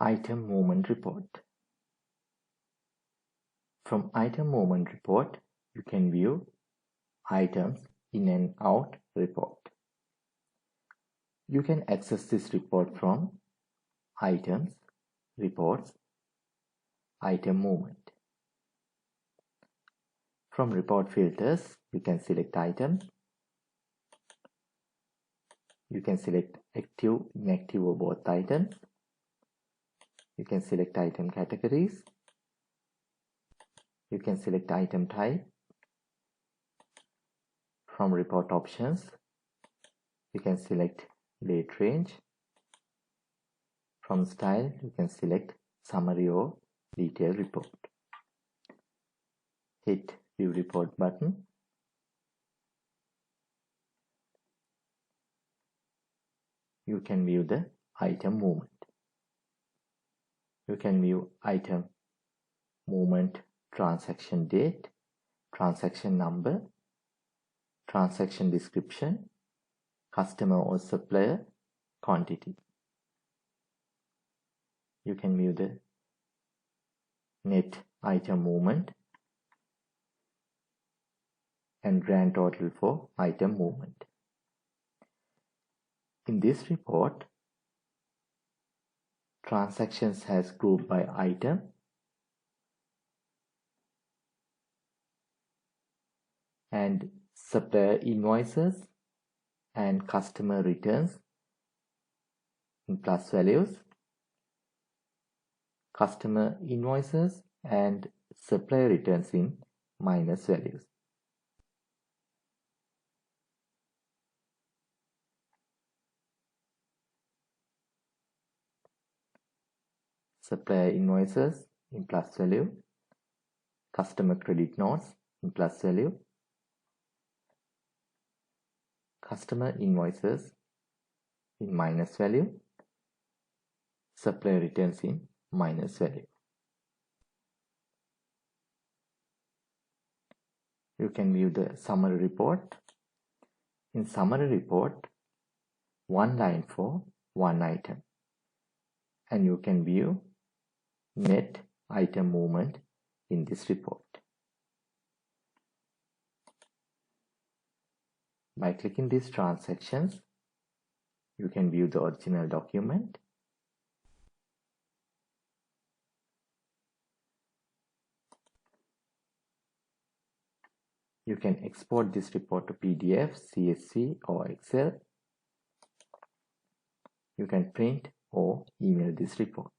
Item movement report. From item movement report, you can view items in and out report. You can access this report from items, reports, item movement. From report filters, you can select items. You can select active, inactive or both items. You can select item categories. You can select item type. From report options, you can select date range. From style, you can select summary or detailed report. Hit view report button. You can view the item movement. You can view item movement, transaction date, transaction number, transaction description, customer or supplier, quantity. You can view the net item movement and grand total for item movement. In this report, transactions has grouped by item, and supplier invoices and customer returns in plus values, customer invoices and supplier returns in minus values. Supplier invoices in plus value, customer credit notes in plus value, customer invoices in minus value, supplier returns in minus value. You can view the summary report. In summary report, one line for one item, and you can view net item movement in this report. By clicking these transactions, you can view the original document. You can export this report to PDF, CSV or Excel. You can print or email this report.